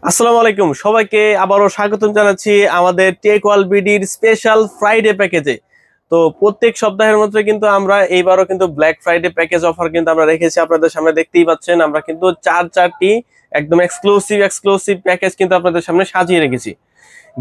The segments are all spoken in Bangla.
আসসালামু আলাইকুম, সবাইকে আবারও স্বাগতম জানাচ্ছি আমাদের টেক ওয়ার্ল্ড বিডির স্পেশাল ফ্রাইডে প্যাকেজে। তো প্রত্যেক সপ্তাহের মধ্যে কিন্তু আমরা এইবারও কিন্তু ব্ল্যাক ফ্রাইডে প্যাকেজ অফার কিন্তু আমরা রেখেছি। আপনাদের সামনে দেখতেই পাচ্ছেন, আমরা কিন্তু চারটি একদম এক্সক্লুসিভ প্যাকেজ কিন্তু আপনাদের সামনে সাজিয়ে রেখেছি।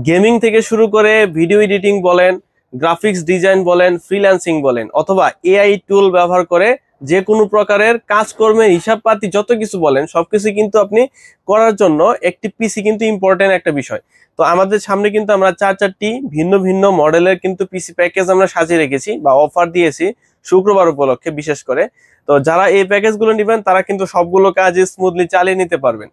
গেমিং থেকে শুরু করে ভিডিও এডিটিং বলেন, গ্রাফিক্স ডিজাইন বলেন, ফ্রিল্যান্সিং বলেন, অথবা এআই টুল ব্যবহার করে যে কোনো প্রকারের কাজকর্মের হিসাবপাতি যত কিছু বলেন সবকিছু কিন্তু আপনি করার জন্য একটি পিসি কিন্তু ইম্পর্টেন্ট একটা বিষয়। তো আমাদের সামনে কিন্তু আমরা চারটি ভিন্ন ভিন্ন মডেলের কিন্তু পিসি প্যাকেজ আমরা সাজিয়ে রেখেছি বা অফার দিয়েছি শুক্রবার উপলক্ষে বিশেষ করে। তো যারা এই প্যাকেজগুলো নেবেন তারা কিন্তু সবগুলো কাজ স্মুথলি চালিয়ে নিতে পারবেন।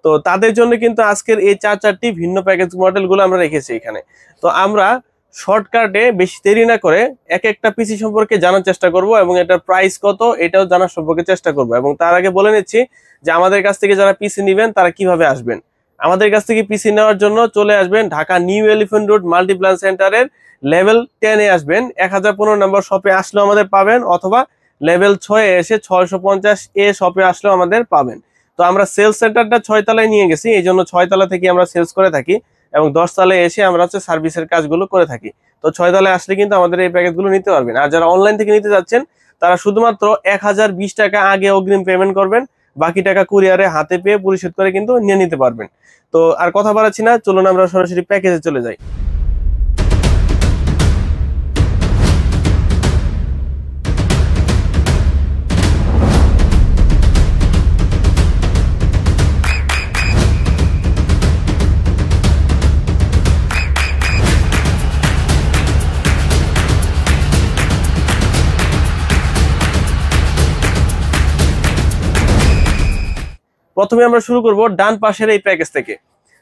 তো তাদের জন্য কিন্তু আজকের এই চারটি ভিন্ন প্যাকেজ মডেলগুলো আমরা রেখেছি এখানে। তো আমরা শর্টকাটে বেশি দেরি না করে এক একটা পিসি সম্পর্কে জানার চেষ্টা করব এবং এটার প্রাইস কত এটাও জানার সম্পর্কে চেষ্টা করব। এবং তার আগে বলে নিচ্ছি যে আমাদের কাছ থেকে যারা পিসি নেবেন তারা কিভাবে আসবেন। আমাদের কাছ থেকে পিসি নেওয়ার জন্য চলে আসবেন Dhaka new elephant road Multiplan সেন্টারের লেভেল 10-এ আসবেন। 1015 নম্বর শপে আসলেও আমাদের পাবেন, অথবা লেভেল 6-এ এসে 650A শপে আসলেও আমাদের পাবেন। তো আমরা সেলস সেন্টারটা 6 তলায় নিয়ে গেছি, এই জন্য 6 তলা থেকে আমরা সেলস করে থাকি এবং 10 তলায় এসে আমরা সার্ভিসের কাজগুলো করে থাকি। তো 6 তলায় আসলে কিন্তু আমাদের এই প্যাকেজগুলো নিতে পারবেন। আর যারা অনলাইন থেকে নিতে যাচ্ছেন তারা শুধুমাত্র 1020 টাকা আগে অগ্রিম পেমেন্ট করবেন, বাকি টাকা কুরিয়ারে হাতে পেয়ে পরিশোধ করে কিন্তু নিয়ে নিতে পারবেন। তো আর কথা বাড়াচ্ছি না, চলুন আমরা সরাসরি প্যাকেজে চলে যাই। প্রথমে আমরা শুরু করব ডান পাশের এই প্যাকেজ থেকে।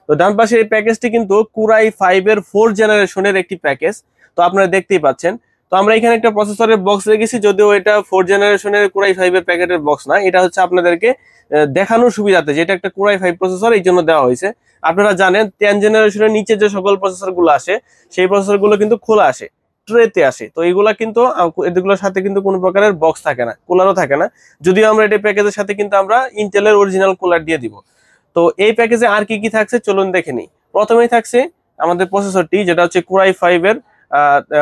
তো ডান পাশের এই প্যাকেজটি কিন্তু কুরাই 5-এর 4th জেনারেশনের একটি প্যাকেজ। তো আপনারা দেখতেই পাচ্ছেন। তো আমরা এখানে একটা প্রসেসরের বক্স রেখেছি, যদিও এটা 4th জেনারেশনের কুরাই 5-এর প্যাকেটের বক্স না, এটা হচ্ছে আপনাদেরকে দেখানোর সুবিধাতে যেটা একটা কুরাই 5 প্রসেসর এই জন্য দেওয়া হয়েছে। আপনারা জানেন 10 জেনারেশনের নিচে যে সকল প্রসেসরগুলো আসে সেই প্রসেসরগুলো কিন্তু খোলা আসে, ট্রেতে আসে। তো এইগুলা কিন্তু এগুলোর সাথে কিন্তু কোনো প্রকারের বক্স থাকে না, কুলারও থাকে না। যদিও আমরা এটা প্যাকেজের সাথে কিন্তু আমরা ইন্টেলের অরিজিনাল কুলার দিয়ে দিব। তো এই প্যাকেজে আর কি কি থাকছে চলুন দেখে নিই। প্রথমেই থাকছে আমাদের প্রসেসরটি, যেটা হচ্ছে কুরাই 5-এর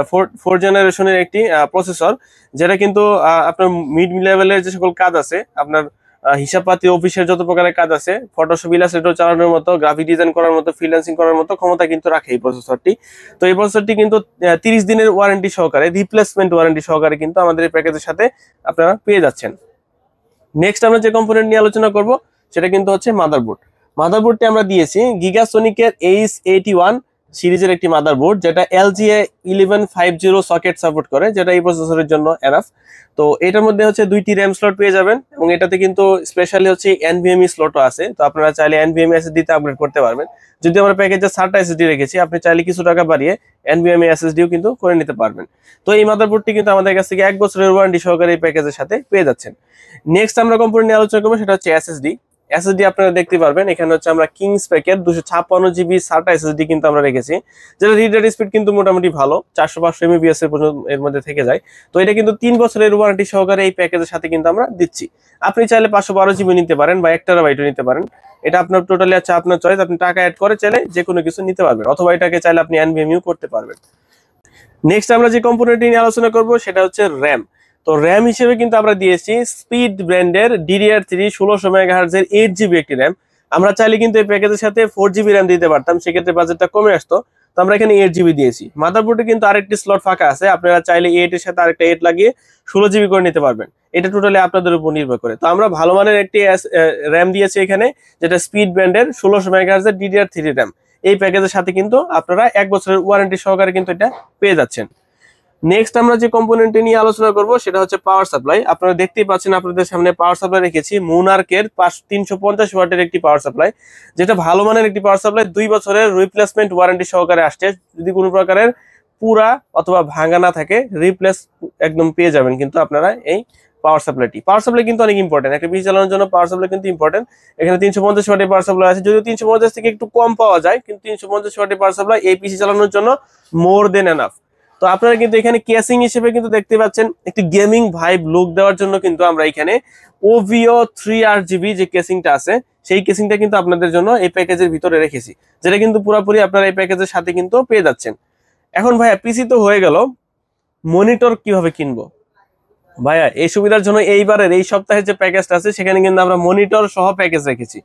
4th জেনারেশনের একটি প্রসেসর, যেটা কিন্তু আপনার মিড লেভেলের যে সকল কাজ আছে, আপনার হিসাবপাতি অফিসের যত প্রকারের কাজ আছে, ফটোশপ ইলাস্ট্রেটর চালানোর মতো, গ্রাফিক ডিজাইন করার মতো, ফ্রিল্যান্সিং করার মতো ক্ষমতা কিন্তু রাখে এই প্রসেসরটি। তো এই প্রসেসরটি কিন্তু 30 দিনের ওয়ারেন্টি সহকারে, রিপ্লেসমেন্ট ওয়ারেন্টি সহকারে কিন্তু আমাদের এই প্যাকেজের সাথে আপনারা পেয়ে যাচ্ছেন। নেক্সট আমরা যে কম্পোনেন্ট নিয়ে আলোচনা করব সেটা কিন্তু হচ্ছে মাদারবোর্ড। মাদারবোর্ডটি আমরা দিয়েছি গিগাসোনিকের H81 সিরিজের একটি মাদারবোর্ড, যেটা LGA 1150 সকেট সাপোর্ট করে, যেটা এই প্রসেসরের জন্য এনাফ। তো এটার মধ্যে হচ্ছে 2টি র্যাম স্লট পেয়ে যাবেন এবং এটাতে কিন্তু স্পেশালি হচ্ছে NVMe স্লটও আছে। তো আপনারা চাইলে NVMe SSD তে আপগ্রেড করতে পারবেন। যদি আমরা প্যাকেজে 7টা SSD রেখেছি, আপনি চাইলে কিছু টাকা বাড়িয়ে NVMe SSDও কিন্তু করে নিতে পারবেন। তো এই মাদারবোর্ডটি কিন্তু আমাদের কাছ থেকে 1 বছরের ওয়ারেন্টি সহকারে এই প্যাকেজের সাথে পেয়ে যাচ্ছেন। নেক্সট আমরা কম্পোনেন্ট নিয়ে আলোচনা করবো, সেটা হচ্ছে SSD আপনারা দেখতে পারবেন এখানে হচ্ছে আমরা কিংস প্যাকের 256GB SATA SSD কিন্তু আমরা রেখেছি, যেটা রিড রাইট স্পিড কিন্তু মোটামুটি ভালো, 400-500 MBps এর পর্যন্ত এর মধ্যে থেকে যায়। তো এটা কিন্তু 3 বছরের ওয়ারেন্টি সহকারে এই প্যাকেজের সাথে কিন্তু আমরা দিচ্ছি। আপনি চাইলে 512GB নিতে পারেন বা 1 TB নিতে পারেন, এটা আপনার টোটালি আছে আপনার চয়েস। আপনি টাকা অ্যাড করে চাইলে যে কোনো কিছু নিতে পারবেন, অথবা এটাকে চাইলে আপনি NVMe করতে পারবেন। নেক্সট আমরা যে কম্পোনেন্টটি নিয়ে আলোচনা করব সেটা হচ্ছে র্যাম। তো র্যাম হিসেবে কিন্তু আমরা দিয়েছি স্পিড ব্র্যান্ডের DDR3 1600 MHz এর 8GB একটি র্যাম। আমরা চাইলে কিন্তু এই প্যাকেজের সাথে 4GB র্যাম দিতে পারতাম, সেক্ষেত্রে বাজেটটা কমে আসতো। তো আমরা এখানে 8GB দিয়েছি। মাদারবোর্ডে কিন্তু আরেকটি স্লট ফাঁকা আছে, আপনারা চাইলে 8 এর সাথে আরেকটা 8 লাগিয়ে 16GB করে নিতে পারবেন। এটা টোটালি আপনাদের উপর নির্ভর করে। তো আমরা ভালো মানের একটি র্যাম দিয়েছি এখানে, যেটা স্পিড ব্র্যান্ডের 1600 MHz এর DDR3 র্যাম। এই প্যাকেজের সাথে কিন্তু আপনারা 1 বছরের ওয়ারেন্টি সহকারে কিন্তু এটা পেয়ে যাচ্ছেন। নেক্সট আমরা যে কম্পোনেন্টটি নিয়ে আলোচনা করব সেটা হচ্ছে পাওয়ার সাপ্লাই। আপনারা দেখতেই পাচ্ছেন আপনাদের সামনে পাওয়ার সাপ্লাই রেখেছি মোনার্কের 350 ওয়াটের একটি পাওয়ার সাপ্লাই, যেটা ভালো মানের একটি পাওয়ার সাপ্লাই। 2 বছরের রিপ্লেসমেন্ট ওয়ারেন্টি সহকারে আসছে। যদি কোনো প্রকারের পুরা অথবা ভাঙা না থাকে, রিপ্লেস একদম পেয়ে যাবেন কিন্তু আপনারা এই পাওয়ার সাপ্লাইটি। পাওয়ার সাপ্লাই কিন্তু অনেক ইম্পর্টেন্ট, একটা পিসি চালানোর জন্য পাওয়ার সাপ্লাই কিন্তু ইম্পর্টেন্ট। এখানে 350 ওয়াটের পাওয়ার সাপ্লাই আছে, যদিও 350 থেকে একটু কম পাওয়া যায়, কিন্তু 350 ওয়াটের পাওয়ার সাপ্লাই এই পিসি চালানোর জন্য মোর দেন এনাফ। তো আপনারা কিন্তু এখানে কেসিং হিসেবে কিন্তু দেখতে পাচ্ছেন একটি গেমিং ভাইব লুক দেওয়ার জন্য কিন্তু আমরা এখানে OVO 3RGB যে কেসিংটা আছে সেই কেসিংটা কিন্তু আপনাদের জন্য এই প্যাকেজের ভিতরে রেখেছি, যেটা কিন্তু পুরোপুরি আপনারা এই প্যাকেজের সাথে কিন্তু পেয়ে যাচ্ছেন। এখন ভাইয়া পিসি তো হয়ে গেল, মনিটর কিভাবে কিনবো? ভাইয়া এই সুবিধার জন্য এইবারের এই সপ্তাহে যে প্যাকেজটা আছে সেখানে কিন্তু আমরা মনিটর সহ প্যাকেজ রেখেছি।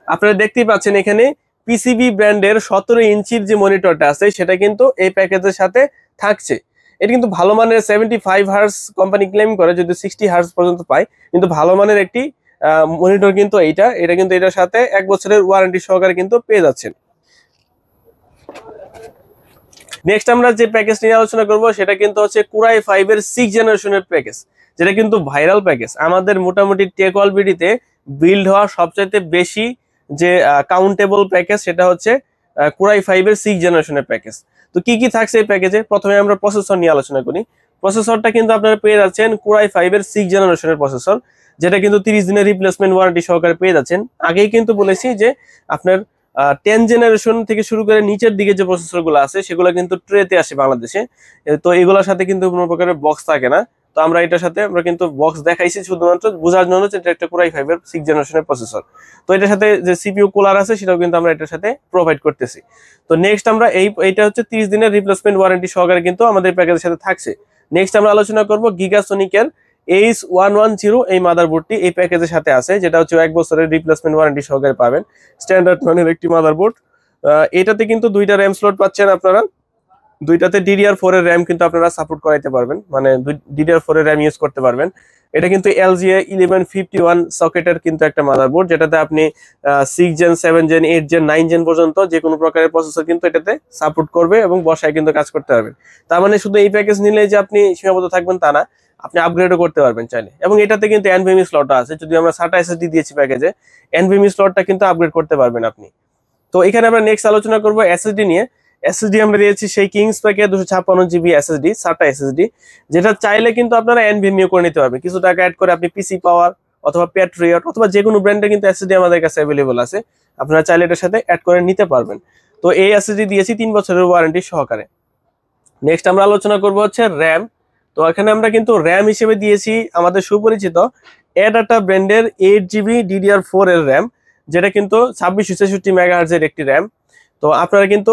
আপনারা দেখতেই পাচ্ছেন এখানে পিসিবি ব্র্যান্ডের 17 ইঞ্চির যে মনিটরটা আছে সেটা কিন্তু এই প্যাকেজের সাথে থাকছে। এটা কিন্তু ভালো মানের 75 হার্জ কোম্পানি ক্লেম করে, যদি 60 হার্জ পর্যন্ত পায়, কিন্তু ভালো মানের একটি মনিটর কিন্তু এটা কিন্তু এটার সাথে 1 বছরের ওয়ারেন্টি সহকারে কিন্তু পেয়ে যাচ্ছেন। নেক্সট আমরা যে প্যাকেজ নিয়ে আলোচনা করব সেটা কিন্তু হচ্ছে কুরাই 5 এর 6 জেনারেশনের প্যাকেজ, যেটা কিন্তু ভাইরাল প্যাকেজ। আমাদের মোটামুটি টেক অল বিডিতে বিল্ড হওয়া সবচাইতে বেশি যে কাউন্টেবল প্যাকেজ সেটা হচ্ছে কুরাই 5 এর 6 জেনারেশনের প্যাকেজ। তো কি কি থাকছে এই প্যাকেজে? প্রথমে আমরা প্রসেসর নিয়ে আলোচনা করি। প্রসেসরটা কিন্তু আপনারা পেয়ে যাচ্ছেন কুরাই 5 এর 6 জেনারেশনের প্রসেসর, যেটা কিন্তু 30 দিনের রিপ্লেসমেন্ট ওয়ারেন্টি সহকারে পেয়ে যাচ্ছেন। আগেই কিন্তু বলেছি যে আপনার 10 জেনারেশন থেকে শুরু করে নিচের দিকে যে প্রসেসর গুলো আছে সেগুলো কিন্তু ট্রেতে আসে বাংলাদেশে। তো এগুলোর সাথে কিন্তু কোনো প্রকারের বক্স থাকে না। তো আমরা এটার সাথে আমরা কিন্তু বক্স দেখাইছি শুধুমাত্র বোঝার জন্য যে এটা একটা কুরাই 5 এর 6 জেনারেশনের প্রসেসর। তো এটার সাথে যে সিপিইউ কুলার আছে সেটাও কিন্তু আমরা এটার সাথে প্রোভাইড করতেছি। তো নেক্সট আমরা এইটা হচ্ছে 30 দিনের রিপ্লেসমেন্ট ওয়ারেন্টি সহকারে কিন্তু আমাদের প্যাকেজের সাথে থাকছে। নেক্সট আমরা আলোচনা করব গিগাসনিকের H110 এই মাদারবোর্ডটি এই প্যাকেজের সাথে আছে, যেটা হচ্ছে 1 বছরের রিপ্লেসমেন্ট ওয়ারেন্টি সহকারে পাবেন। স্ট্যান্ডার্ড মানের একটি মাদারবোর্ড। এটাতে কিন্তু দুইটা র্যাম স্লট পাচ্ছেন আপনারা, দুইটাতে DDR4 এর র্যাম কিন্তু আপনারা সাপোর্ট করাইতে পারবেন, মানে DDR4 এর র্যাম ইউজ করতে পারবেন। এটা কিন্তু LGA 1151 সকেটের কিন্তু একটা মাদারবোর্ড, যেটাতে আপনি 6 জেন 7 জেন 8 জেন 9 জেন পর্যন্ত যে কোনো প্রকারের প্রসেসর কিন্তু এটাতে সাপোর্ট করবে এবং বসায় কিন্তু কাজ করতে পারবেন। তার মানে শুধু এই প্যাকেজ নিলে যে আপনি সীমাবদ্ধ থাকবেন তা না, আপনি আপগ্রেডও করতে পারবেন চাইলে। এবং এটাতে কিন্তু NVMe স্লটও আছে, যদি আমরা SATA SSD দিয়েছি প্যাকেজে, NVMe স্লটটা কিন্তু আপগ্রেড করতে পারবেন আপনি। তো এখানে আমরা নেক্সট আলোচনা করব SSD নিয়ে। SSD আমরা দিয়েছি সেই কিংস প্যাকে 256 জিবি SSD SATA SSD, যেটা চাইলে কিন্তু আপনারা NVMe করে নিতে পারবেন। কিছু টাকা অ্যাড করে আপনি পিসি পাওয়ার অথবা প্যাট্রিয়ট অথবা যে কোনো ব্র্যান্ডে কিন্তু SSD আমাদের কাছে অ্যাভেলেবল আছে, আপনারা চাইলে এটার সাথে অ্যাড করে নিতে পারবেন। তো এই SSD দিয়েছি 3 বছরের ওয়ারেন্টি সহকারে। নেক্সট আমরা আলোচনা করব হচ্ছে র্যাম। তো এখানে আমরা কিন্তু র্যাম হিসেবে দিয়েছি আমাদের সুপরিচিত এডাটা ব্র্যান্ডের 8GB DDR4 এর র্যাম, যেটা কিন্তু 2666 মেগাহার্জের একটি র্যাম। তো আপনারা কিন্তু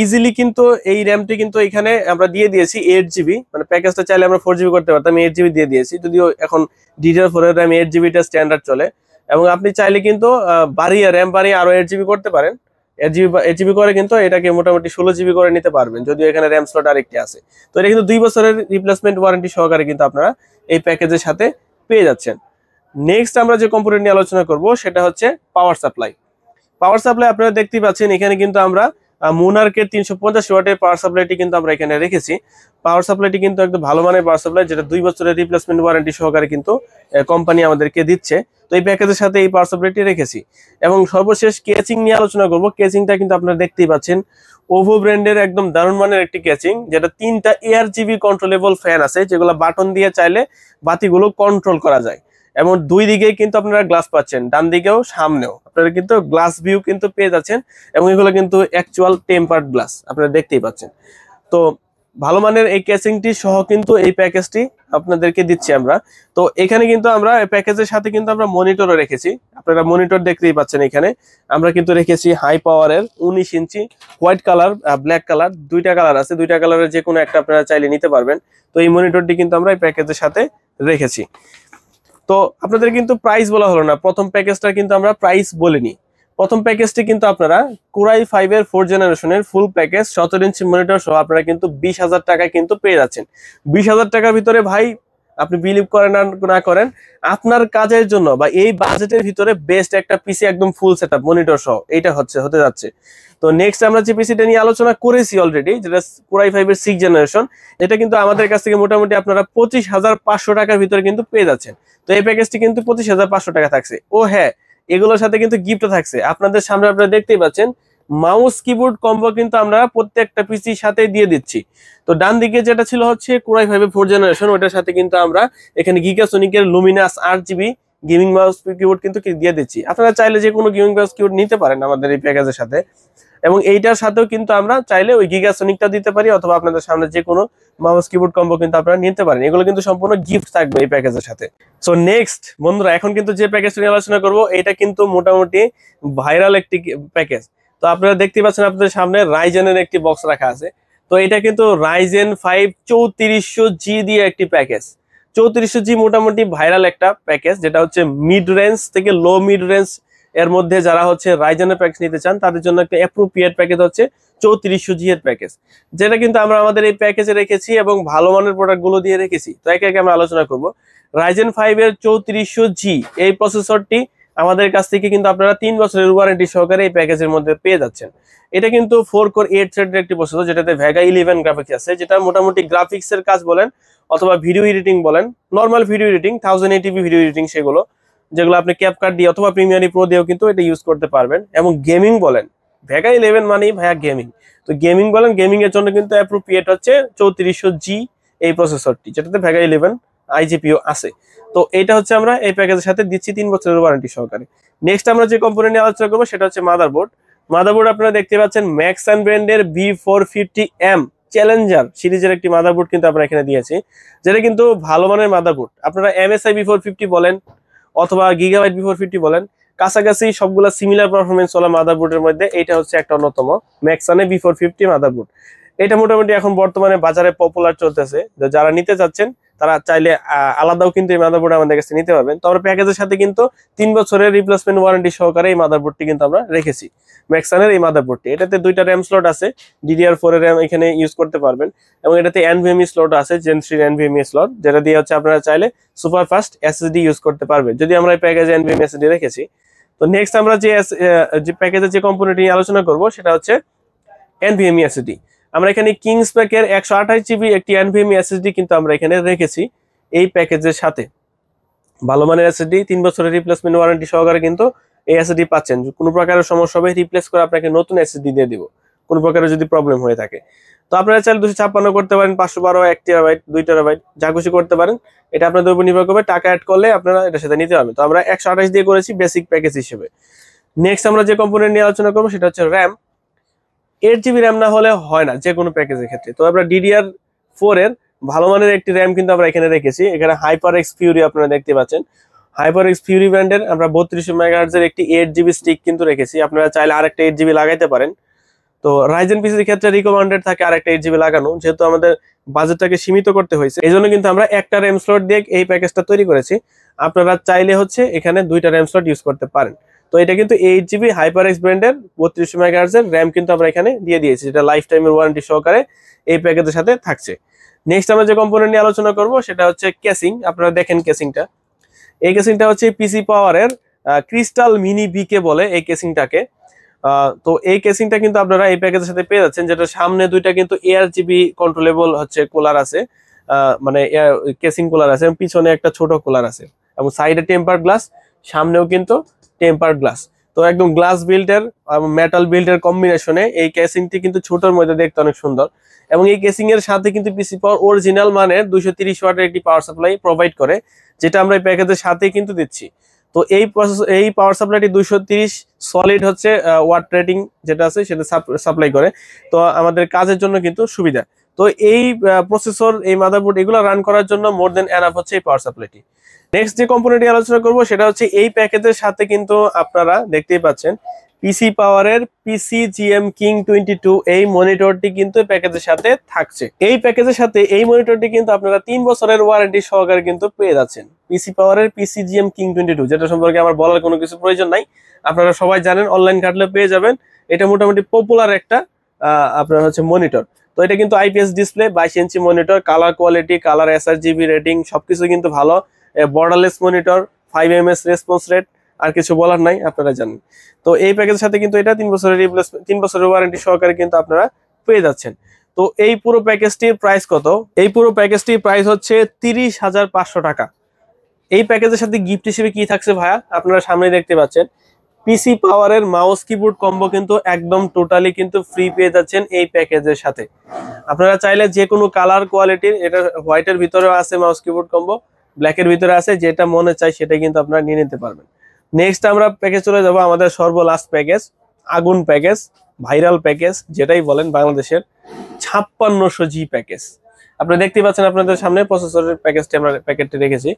ইজিলি কিন্তু এই র্যামটি কিন্তু এখানে আমরা দিয়ে দিয়েছি 8GB, মানে প্যাকেজটা চাইলে আমরা 4GB করতে পারতাম, 8GB দিয়ে দিয়েছি। যদিও এখন DDR4 এর র্যাম 8GBটা স্ট্যান্ডার্ড চলে, এবং আপনি চাইলে কিন্তু বাড়িয়ে র্যাম বাড়িয়ে আরো 8GB করতে পারেন। 8GB করে কিন্তু এটাকে মোটামুটি 16GB করে নিতে পারবেন, যদিও এখানে র্যাম স্লট আরেকটি আছে। তো এটা কিন্তু 2 বছরের রিপ্লেসমেন্ট ওয়ারেন্টি সহকারে কিন্তু আপনারা এই প্যাকেজের সাথে পেয়ে যাচ্ছেন। নেক্সট আমরা যে কম্পোনেন্ট নিয়ে আলোচনা করব সেটা হচ্ছে পাওয়ার সাপ্লাই। পাওয়ার সাপ্লাই আপনারা দেখতেই পাচ্ছেন এখানে কিন্তু আমরা মোনার্কের 350 ওয়াটের পাওয়ার সাপ্লাইটি কিন্তু আমরা এখানে রেখেছি। পাওয়ার সাপ্লাইটি কিন্তু একদম ভালো মানের পাওয়ার সাপ্লাই, যেটা 2 বছরের রিপ্লেসমেন্ট ওয়ারেন্টি সহকারে কিন্তু কোম্পানি আমাদেরকে দিচ্ছে। তো এই প্যাকেজের সাথে এই পাওয়ার সাপ্লাইটি রেখেছি। এবং সর্বশেষ কেচিং নিয়ে আলোচনা করব। কেচিংটা কিন্তু আপনারা দেখতেই পাচ্ছেন ওভো ব্র্যান্ডের একদম দারুণ মানের একটি কেচিং, যেটা 3টা ARGB কন্ট্রোলেবল ফ্যান আছে, যেগুলো বাটন দিয়ে চাইলে বাতিগুলো কন্ট্রোল করা যায়। এবং দুই দিকে কিন্তু আপনারা গ্লাস পাচ্ছেন, ডান দিকেও সামনেও আপনারা কিন্তু গ্লাস ভিউ কিন্তু পেয়ে যাচ্ছেন। এবং এগুলো কিন্তু অ্যাকচুয়াল টেম্পার্ড গ্লাস আপনারা দেখতেই পাচ্ছেন। তো ভালো মানের এই কেসিংটি সহ কিন্তু এই প্যাকেজটি আপনাদেরকে দিচ্ছি আমরা। তো এখানে কিন্তু আমরা প্যাকেজের সাথে কিন্তু আমরা মনিটরও রেখেছি, আপনারা মনিটর দেখতেই পাচ্ছেন। এখানে আমরা কিন্তু রেখেছি হাই পাওয়ারের 19 ইঞ্চি হোয়াইট কালার, ব্ল্যাক কালার, দুইটা কালার আছে, দুইটা কালারের যে কোনো একটা আপনারা চাইলে নিতে পারবেন। তো এই মনিটরটি কিন্তু আমরা এই প্যাকেজের সাথে রেখেছি। তো আপনাদের কিন্তু প্রাইস বলা হলো না, প্রথম প্যাকেজটা কিন্তু আমরা প্রাইস বলিনি। প্রথম প্যাকেজটি কিন্তু আপনারা কুরাই 5 এর 4 জেনারেশনের ফুল প্যাকেজ 17 ইঞ্চি মনিটর সহ আপনারা কিন্তু 20,000 টাকায় কিন্তু পেয়ে যাচ্ছেন। 20,000 টাকার ভিতরে ভাই আপনি বিলিভ করেন না করেন, আপনার কাজের জন্য বা এই বাজেটের ভিতরে বেস্ট একটা পিসি একদম ফুল সেটআপ মনিটর সহ এইটা হতে যাচ্ছে। তো নেক্সট আমরা যে পিসিটা নিয়ে আলোচনা করেছি অলরেডি, যেটা কুরাই 5 এর 6 জেনারেশন, এটা কিন্তু আমাদের কাছ থেকে মোটামুটি আপনারা 25,500 টাকার ভিতরে কিন্তু পেয়ে যাচ্ছেন। তো এই প্যাকেজটি কিন্তু 25,500 টাকা থাকছে। ও হ্যাঁ, এগুলোর সাথে কিন্তু গিফটও থাকছে। আপনাদের সামনে আপনারা দেখতেই পাচ্ছেন মাউস কিবোর্ড কম্বো কিন্তু আমরা প্রত্যেকটা পিসির সাথে দিয়ে দিচ্ছি। তো ডান দিকে যেটা ছিল হচ্ছে কুরাই 5 এর 4 জেনারেশন, ওটার সাথে কিন্তু আমরা এখানে গিগাসনিকের Luminous 8GB gaming mouse keyboard কিন্তু দিয়ে দিচ্ছি। আপনারা চাইলে যে কোনো গেমিং মাউস কিবোর্ড নিতে পারেন আমাদের এই প্যাকেজের সাথে, এবং এইটার সাথেও কিন্তু আমরা চাইলে ওই গিগাসনিকটা দিতে পারি, অথবা আপনাদের সামনে যে কোনো মাউস কিবোর্ড কম্বো কিন্তু আপনারা নিতে পারেন। এগুলো কিন্তু সম্পূর্ণ গিফট থাকবে এই প্যাকেজের সাথে। সো নেক্সট বন্ধুরা, এখন কিন্তু যে প্যাকেজটা নিয়ে আলোচনা করবো, এটা কিন্তু মোটামুটি ভাইরাল একটি প্যাকেজ। তো আপনারা দেখতে পাচ্ছেন আপনাদের সামনে রাইজেনের একটি বক্স রাখা আছে। তো এটা কিন্তু রাইজেন 5 3400G দিয়ে একটি প্যাকেজ। 3400G মোটামুটি ভাইরাল একটা প্যাকেজ, যেটা হচ্ছে মিড রেঞ্জ থেকে লো মিড রেঞ্জ এর মধ্যে যারা হচ্ছে রাইজেনের প্যাকেজ নিতে চান তাদের জন্য একটা অ্যাপ্রোপ্রিয়েট প্যাকেজ হচ্ছে 3400G এর প্যাকেজ, যেটা কিন্তু আমরা আমাদের এই প্যাকেজে রেখেছি এবং ভালো মানের প্রোডাক্ট গুলো দিয়ে রেখেছি। তো একে একে আমরা আলোচনা করব। রাইজেন 5 এর 3400G এই প্রসেসরটি আমাদের কাছ থেকে কিন্তু আপনারা 3 বছরের ওয়ারেন্টি সহকারে এই প্যাকেজের মধ্যে পেয়ে যাচ্ছেন। এটা কিন্তু 4 কোর 8 থ্রেডের একটি প্রসেসর, যেটাতে ভেগা 11 গ্রাফিক্স আছে, যেটা মোটামুটি গ্রাফিক্স এর কাজ বলেন অথবা ভিডিও এডিটিং বলেন, normal video editing 1080p video editing, যেগুলো আপনি ক্যাপকাট দিয়ে অথবা প্রিমিয়ার প্রো দিয়েও কিন্তু এটা ইউজ করতে পারবেন। এবং গেমিং বলেন, ভেগা 11 মানেই ভাইয়া গেমিং, তো গেমিং বলেন, গেমিং এর জন্য কিন্তু অ্যাপ্রোপ্রিয়েট হচ্ছে 3400G এই প্রসেসরটি, যেটাতে ভেগা 11 আইজিপিও আছে। তো এটা হচ্ছে আমরা এই প্যাকেজের সাথে দিচ্ছি 3 বছরের ওয়ারেন্টি সহকারে। নেক্সট আমরা যে কম্পোনেন্ট নিয়ে আলোচনা করবো সেটা হচ্ছে মাদারবোর্ড আপনারা দেখতে পাচ্ছেন ম্যাক্সান ব্র্যান্ডের B450M চ্যালেঞ্জার সিরিজের একটি মাদারবোর্ড কিন্তু আমরা এখানে দিয়েছি, যেটা কিন্তু ভালো মানের মাদারবোর্ড। আপনারা MSI B450 বলেন অথবা গিগাবাইট B450 বলেন, কাছাকাছি সবগুলা সিমিলার পারফরমেন্স ওলা মাদারবোর্ডের মধ্যে এটা হচ্ছে একটা অন্যতম ম্যাক্সানে B450 মাদারবোর্ড। এটা মোটামুটি এখন বর্তমানে বাজারে পপুলার চলতেছে। যারা নিতে চাচ্ছেন তারা চাইলে আলাদাও কিন্তু এই মাদারবোর্ড আমাদের কাছে নিতে পারবেন। তো আমরা প্যাকেজের সাথে কিন্তু 3 বছরের রিপ্লেসমেন্ট ওয়ারেন্টি সহকারে এই মাদারবোর্ডটি কিন্তু আমরা রেখেছি, ম্যাক্সানের এই মাদারবোর্ডটি। এটাতে 2টা র্যাম স্লট আছে, DDR4 এর র্যাম এখানে ইউজ করতে পারবেন, এবং এটাতে NVMe স্লট আছে, Gen 3 NVMe স্লট, যেটা দিয়ে হচ্ছে আপনারা চাইলে সুপার ফাস্ট SSD ইউজ করতে পারবেন, যদি আমরা এই প্যাকেজে NVMe SSD রেখেছি। তো নেক্সট আমরা যে প্যাকেজের যে কম্পোনেন্ট নিয়ে আলোচনা করব সেটা হচ্ছে NVMe SSD। আমরা এখানে কিংস প্যাকের 128GB একটি NVMe SSD কিন্তু আমরা এখানে রেখেছি এই প্যাকেজের সাথে। ভালো মানের SSD, 3 বছরের রিপ্লেসমেন্ট ওয়ারেন্টি সহকারে কিন্তু এই SSD পাচ্ছেন। কোনো প্রকারের সমস্যা হবে রিপ্লেস করে আপনাকে নতুন SSD দিয়ে দিব, কোনো প্রকারের যদি প্রবলেম হয়ে থাকে। তো আপনারা চাইলে 256 করতে পারেন, 512, 1TB, 2TB, যা খুশি করতে পারেন। এটা আপনাদের উপর নির্ভর করবে, টাকা অ্যাড করলে আপনারা এটার সাথে নিতে পারবেন। তো আমরা 128 দিয়ে করেছি বেসিক প্যাকেজ হিসেবে। নেক্সট আমরা যে কম্পোনেন্ট নিয়ে আলোচনা করবো সেটা হচ্ছে র্যাম। 8GB র্যাম না হলে হয় না যে কোনো প্যাকেজের ক্ষেত্রে। তো আমরা DDR4 এর ভালো মানের একটি র্যাম কিন্তু আমরা এখানে রেখেছি। এখানে HyperX Fury আপনারা দেখতে পাচ্ছেন, HyperX Fury ব্র্যান্ডের আমরা 3200 MHz এর একটি 8GB স্টিক কিন্তু রেখেছি। আপনারা চাইলে আরেকটা 8GB লাগাইতে পারেন। তো রাইজেন পিসির ক্ষেত্রে রিকমেন্ডেড থাকে আরেকটা 8GB লাগানো, যেহেতু আমাদের বাজেটটাকে সীমিত করতে হয়েছে, এই জন্য কিন্তু আমরা একটা র্যাম স্লট দিয়ে এই প্যাকেজটা তৈরি করেছি। আপনারা চাইলে হচ্ছে এখানে 2টা র্যাম স্লট ইউজ করতে পারেন। তো এটা কিন্তু 8GB HyperX ব্র্যান্ডের 3200 MHz এর র্যাম কিন্তু আমরা এখানে দিয়ে দিয়েছি, যেটা লাইফ টাইমের ওয়ারেন্টি সহকারে এই প্যাকেজের সাথে থাকছে। নেক্সট আমরা যে কম্পোনেন্ট নিয়ে আলোচনা করব সেটা হচ্ছে কেসিং। আপনারা দেখেন কেসিংটা, এই কেসিংটা হচ্ছে পিসি পাওয়ারের ক্রিস্টাল মিনি বিকে বলে এই কেসিংটাকে। তো এই কেসিংটা কিন্তু আপনারা এই প্যাকেজের সাথে পেয়ে যাচ্ছেন, যেটা সামনে 2টা কিন্তু ARGB কন্ট্রোলেবল হচ্ছে কুলার আছে, মানে কেসিং কুলার আছে, এবং পিছনে একটা ছোট কুলার আছে, এবং সাইডে টেম্পার গ্লাস, সামনেও কিন্তু টেম্পার গ্লাস। তো একদম গ্লাস বিল্ডের মেটাল বিল্ডের কম্বিনেশনে এই কেসিংটি কিন্তু ছোটর মধ্যে দেখতে অনেক সুন্দর। এবং এই কেসিং এর সাথে কিন্তু পিসি পাওয়ার অরিজিনাল মানের 230 ওয়াটের একটি পাওয়ার সাপ্লাই প্রোভাইড করে, যেটা আমরা এই প্যাকেজের সাথে কিন্তু দিচ্ছি। তো এই পাওয়ার সাপ্লাইটি 230 সলিড হচ্ছে ওয়াট রেটিং যেটা আছে সেটা সাপ্লাই করে। তো আমাদের কাজের জন্য কিন্তু সুবিধা। তো এই প্রসেসর, এই মাদারবোর্ড, এগুলো রান করার জন্য মোর দেন এনাফ হচ্ছে এই পাওয়ার সাপ্লাইটি। নেক্সট যে কম্পোনেন্টটি আলোচনা করব সেটা হচ্ছে এই প্যাকেজের সাথে কিন্তু আপনারা দেখতেই পাচ্ছেন পিসি পাওয়ারের PCGM King 22 এই মনিটরটি কিন্তু প্যাকেজের সাথে থাকছে। এই প্যাকেজের সাথে এই মনিটরটি কিন্তু আপনারা 3 বছরের ওয়ারেন্টি সহকারে কিন্তু পেয়ে যাচ্ছেন। পিসি পাওয়ারের PCGM King 22, যেটা সম্পর্কে আমার বলার কোনো কিছু প্রয়োজন নাই, আপনারা সবাই জানেন, অনলাইন ঘাটলে পেয়ে যাবেন। এটা মোটামুটি পপুলার একটা আপনার হচ্ছে মনিটর। তো এটা কিন্তু IPS display, 22 inch monitor, colour quality, colour sRGB rating সবকিছু কিন্তু ভালো, borderless monitor, 5 ms response rate, আর কিছু বলার নাই, আপনারা জানেন। তো এই প্যাকেজের সাথে কিন্তু এটা 3 বছরের রিপ্লেসমেন্ট, 3 বছরের ওয়ারেন্টি সহকারে কিন্তু আপনারা পেয়ে যাচ্ছেন। তো এই পুরো প্যাকেজটির প্রাইস কত? এই পুরো প্যাকেজটির প্রাইস হচ্ছে 30,500 টাকা। এই প্যাকেজের সাথে গিফট হিসেবে কি থাকছে ভাইয়া, আপনারা সামনে দেখতে পাচ্ছেন পিসি পাওয়ারের মাউস কিবোর্ড কম্বো কিন্তু একদম টোটালি কিন্তু ফ্রি পেয়ে যাচ্ছেন এই প্যাকেজের সাথে। আপনারা চাইলে যে কোনো কালার কোয়ালিটির, এটা হোয়াইটের ভিতরেও আছে মাউস কিবোর্ড কম্বো, ব্ল্যাকের ভিতরে আছে, যেটা মনে চাই সেটা কিন্তু আপনারা নিয়ে নিতে পারবেন। নেক্সট আমরা প্যাকেজ চলে যাব আমাদের সর্বলাস্ট প্যাকেজ, আগুন প্যাকেজ, ভাইরাল প্যাকেজ যেটাই বলেন বাংলাদেশের, 5600G প্যাকেজ। আপনারা দেখতে পাচ্ছেন আপনাদের সামনে প্রসেসরের প্যাকেজটি আমরা প্যাকেটটি রেখেছি।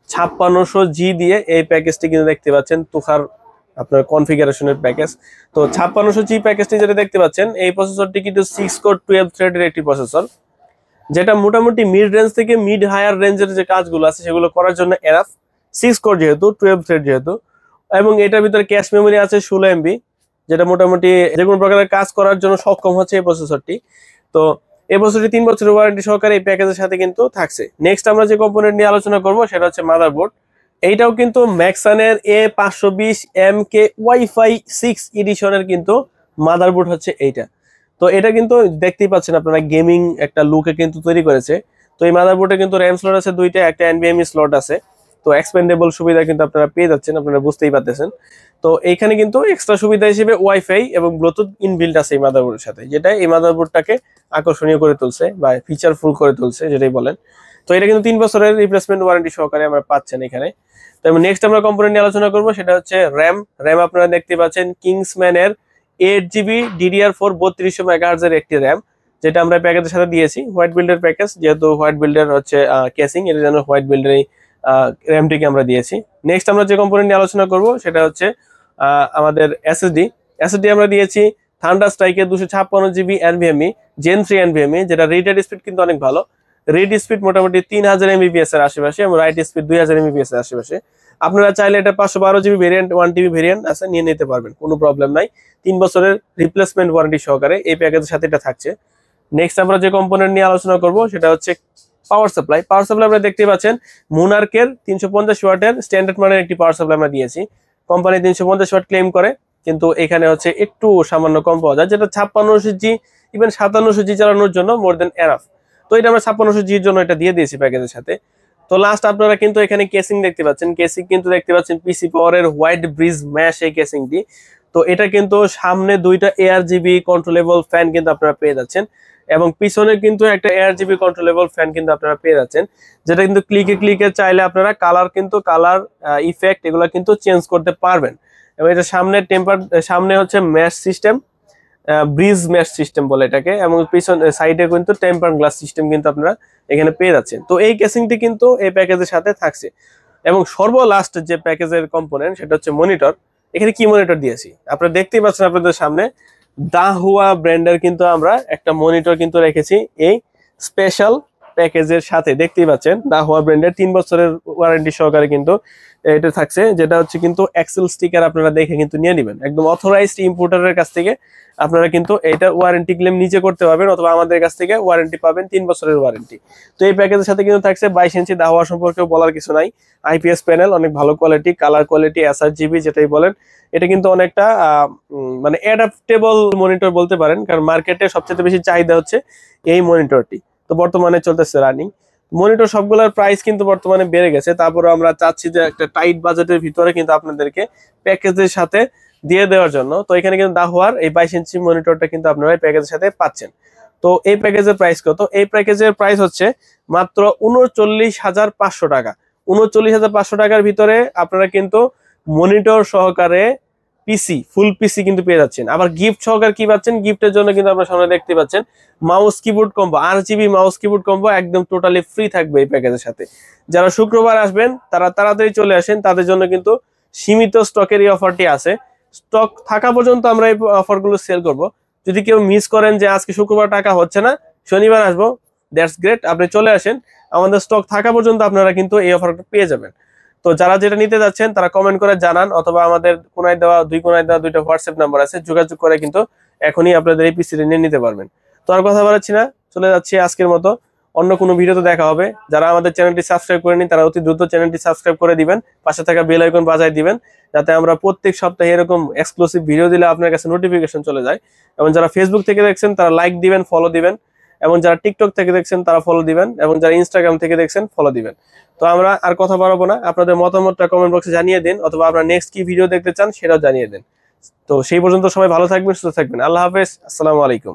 5600G দিয়ে এই প্যাকেজটি কিন্তু দেখতে পাচ্ছেন, তুখার আপনার কনফিগারেশনের প্যাকেজ। তো 5600G প্যাকেজটি যেটা দেখতে পাচ্ছেন, এই প্রসেসরটি কিন্তু 6 কোর 12 থ্রেডের একটি প্রসেসর, যেটা মোটামুটি মিড রেঞ্জ থেকে মিড হায়ার রেঞ্জের যে কাজগুলো আছে সেগুলো করার জন্য এনাফ। 6 কোর যেহেতু, 12 থ্রেড যেহেতু, এবং এটার ভিতরে ক্যাশ মেমোরি আছে 16 MB, যেটা মোটামুটি যে কোনো প্রকারের কাজ করার জন্য সক্ষম হচ্ছে এই প্রসেসরটি। তো এই বছরটি 3 বছরের ওয়ারেন্টি সহকারে এই প্যাকেজের সাথে কিন্তু থাকছে। নেক্সট আমরা যে কম্পোনেন্ট নিয়ে আলোচনা করব সেটা হচ্ছে মাদারবোর্ড। এইটাও কিন্তু ম্যাক্সানের A520MK ওয়াইফাই 6 এডিশনের কিন্তু মাদারবোর্ড হচ্ছে এইটা। তো এটা কিন্তু দেখতেই পাচ্ছেন আপনারা, গেমিং একটা লুকে কিন্তু তৈরি করেছে। তো এই মাদারবোর্ডে কিন্তু র্যাম স্লট আছে 2টা, একটা NVMe স্লট আছে। তো এক্সপেন্ডেবল সুবিধা কিন্তু আপনারা পেয়ে যাচ্ছেন, আপনারা বুঝতেই পারতেছেন। তো এইখানে কিন্তু এক্সট্রা সুবিধা হিসেবে ওয়াইফাই এবং ব্লুটুথ ইনবিল্ট আছে এই মাদারবোর্ডের সাথে, যেটা এই মাদারবোর্ডটাকে আকর্ষণীয় করে তুলছে বা ফিচারফুল করে তুলছে যেটাই বলেন। তো এটা কিন্তু 3 বছরের রিপ্লেসমেন্ট ওয়ারেন্টি সহকারে আমরা পাচ্ছেন এখানে। তো নেক্সট আমরা কম্পোনেন্ট নিয়ে আলোচনা করবো, সেটা হচ্ছে র্যাম আপনারা দেখতে পাচ্ছেন কিংসম্যানের 8GB DDR4 3200 MHz এর একটি র্যাম, যেটা আমরা প্যাকেজের সাথে দিয়েছি। হোয়াইট বিল্ডের প্যাকেজ, যেহেতু হোয়াইট বিল্ডের হচ্ছে কেসিং, এর জন্য হোয়াইট বিল্ডের এই র্যামটিকে আমরা দিয়েছি। নেক্সট আমরা যে কম্পোনেন্ট নিয়ে আলোচনা করব সেটা হচ্ছে আমাদের এসএসডি আমরা দিয়েছি থান্ডার স্ট্রাইকের 256GB NVMe Gen 3 NVMe, যেটা রিড স্পিড কিন্তু অনেক ভালো। রিড স্পিড মোটামুটি 3000 MBPS এর আশেপাশে এবং রাইট স্পিড 2000 MBPS এর আশেপাশে। আপনারা চাইলে এটা 512GB ভেরিয়েন্ট 1TB ভেরিয়েন্ট আছে, নিয়ে নিতে পারবেন, কোনো প্রবলেম নাই। 3 বছরের রিপ্লেসমেন্ট ওয়ারেন্টি সহকারে এই প্যাকেজের সাথে এটা থাকছে। নেক্সট আমরা যে কম্পোনেন্ট নিয়ে আলোচনা করব সেটা হচ্ছে পাওয়ার সাপ্লাই। পাওয়ার সাপ্লাই আপনারা দেখতে পাচ্ছেন মোনার্কের 350 ওয়াটের স্ট্যান্ডার্ড মানের একটি পাওয়ার সাপ্লাই আমরা দিয়েছি। কোম্পানি 350 ওয়াট ক্লেম করে, কিন্তু এখানে হচ্ছে একটু সামান্য কম পাওয়া যায়, যেটা 5600G ইভেন 5700G চালানোর জন্য মোর দেন এনাফ। তো এটা আমরা 5600G এর জন্য এটা দিয়ে দিয়েছি প্যাকেজের সাথে। তো লাস্ট আপনারা কিন্তু এখানে কেসিং দেখতে পাচ্ছেন, কেসিং কিন্তু দেখতে পাচ্ছেন পিসি পাওয়ারের হোয়াইট ব্রিজ ম্যাশ এই কেসিংটি। তো এটা কিন্তু সামনে 2টা ARGB কন্ট্রোলেবল ফ্যান কিন্তু আপনারা পেয়ে যাচ্ছেন, এবং পিছনে কিন্তু একটা ARGB কন্ট্রোলেবল ফ্যান কিন্তু আপনারা পেয়ে যাচ্ছেন, যেটা কিন্তু ক্লিকে চাইলে আপনারা কালার ইফেক্ট এগুলো কিন্তু চেঞ্জ করতে পারবেন। এবং এটা সামনে হচ্ছে mash system, bridge mash system বলে এটাকে, এবং পিছনে সাইডে কিন্তু টেম্পার গ্লাস সিস্টেম কিন্তু আপনারা এখানে পেয়ে যাচ্ছেন। তো এই কেসিংটি কিন্তু এই প্যাকেজের সাথে থাকছে। এবং সর্বলাস্ট যে প্যাকেজের কম্পোনেন্ট সেটা হচ্ছে মনিটর। এখানে কি মনিটর দিয়েছি আপনারা দেখতেই পাচ্ছেন আপনাদের সামনে, দাহুয়া ব্র্যান্ডের কিন্তু আমরা একটা মনিটর কিন্তু রেখেছি এই স্পেশাল প্যাকেজের সাথে। দেখতেই পাচ্ছেন দাহুয়া ব্র্যান্ডের 3 বছরের ওয়ারেন্টি সহকারে কিন্তু এটা থাকছে, যেটা হচ্ছে কিন্তু এক্সেল স্টিকার আপনারা দেখে কিন্তু নিয়ে নেবেন একদম অথরাইজড ইম্পোর্টারের কাছ থেকে। আপনারা কিন্তু এটার ওয়ারেন্টি ক্লেম নিজে করতে পারবেন, অথবা আমাদের কাছ থেকে ওয়ারেন্টি পাবেন 3 বছরের ওয়ারেন্টি। তো এই প্যাকেজের সাথে কিন্তু থাকছে 22 ইঞ্চি দাহুয়া সম্পর্কে বলার কিছু নাই, IPS প্যানেল, অনেক ভালো কোয়ালিটি, কালার কোয়ালিটি, sRGB যেটাই বলেন। এটা কিন্তু অনেকটা মানে অ্যাডাপ্টেবল মনিটর বলতে পারেন, কারণ মার্কেটে সবচেয়ে বেশি চাহিদা হচ্ছে এই মনিটরটি। তো বর্তমানে চলতেছে রানিং মনিটর, সবগুলোর প্রাইস কিন্তু বর্তমানে বেড়ে গেছে। তারপরে আমরা চাচ্ছি যে একটা টাইট বাজেটের ভিতরে কিন্তু আপনাদেরকে প্যাকেজের সাথে দিয়ে দেওয়ার জন্য। তো এখানে কিন্তু দাহুয়ার এই 22 ইঞ্চি মনিটরটা কিন্তু আপনারা এই প্যাকেজের সাথে পাচ্ছেন। তো এই প্যাকেজের প্রাইস কত? এই প্যাকেজের প্রাইস হচ্ছে মাত্র 39,500 টাকা। 39,500 টাকার ভিতরে আপনারা কিন্তু মনিটর সহকারে ফুল পিসি কিন্তু পেয়ে যাচ্ছেন। আবার গিফট সহকারে কি পাচ্ছেন? গিফটের জন্য কিন্তু আপনারা সামনে দেখতে পাচ্ছেন mouse keyboard combo, RGB mouse keyboard combo একদম টোটালি ফ্রি থাকবে এই প্যাকেজের সাথে। যারা শুক্রবার আসবেন তারা তাড়াতাড়ি চলে আসেন, তাদের জন্য কিন্তু সীমিত স্টকের এই অফারটি আছে। স্টক থাকা পর্যন্ত আমরা এই অফারগুলো সেল করব। যদি কেউ মিস করেন যে আজকে শুক্রবার টাকা হচ্ছে না, শনিবার আসবো, দ্যাটস গ্রেট, আপনি চলে আসেন, আমাদের স্টক থাকা পর্যন্ত আপনারা কিন্তু এই অফারটা পেয়ে যাবেন। তো যারা যেটা নিতে যাচ্ছেন তারা কমেন্ট করে জানান, অথবা আমাদের কোনায় দেওয়া 2টা হোয়াটসঅ্যাপ নাম্বার আছে, যোগাযোগ করে কিন্তু এখনই আপনাদের এই পিসিটা নিয়ে নিতে পারবেন। তো আর কথা বলাচ্ছি না, চলে যাচ্ছি আজকের মতো, অন্য কোনো ভিডিওতে দেখা হবে। যারা আমাদের চ্যানেলটি সাবস্ক্রাইব করেনি তারা অতি দ্রুত চ্যানেলটি সাবস্ক্রাইব করে দিবেন, পাশে থাকা বেল আইকন বাজায় দিবেন, যাতে আমরা প্রত্যেক সপ্তাহে এরকম এক্সক্লুসিভ ভিডিও দিলে আপনার কাছে নোটিফিকেশন চলে যায়। এবং যারা ফেসবুক থেকে দেখছেন তারা লাইক দিবেন, ফলো দিবেন, এবং যারা টিকটক থেকে দেখছেন তারা ফলো দিবেন, এবং যারা ইনস্টাগ্রাম থেকে দেখছেন ফলো দিবেন। তো আমরা আর কথা বাড়াবো না, আপনাদের মতামতটা কমেন্ট বক্সে জানিয়ে দিন, অথবা আপনারা নেক্সট কি ভিডিও দেখতে চান সেটাও জানিয়ে দেন। তো সেই পর্যন্ত সবাই ভালো থাকবেন, সুস্থ থাকবেন। আল্লাহ হাফেজ, আসসালামু আলাইকুম।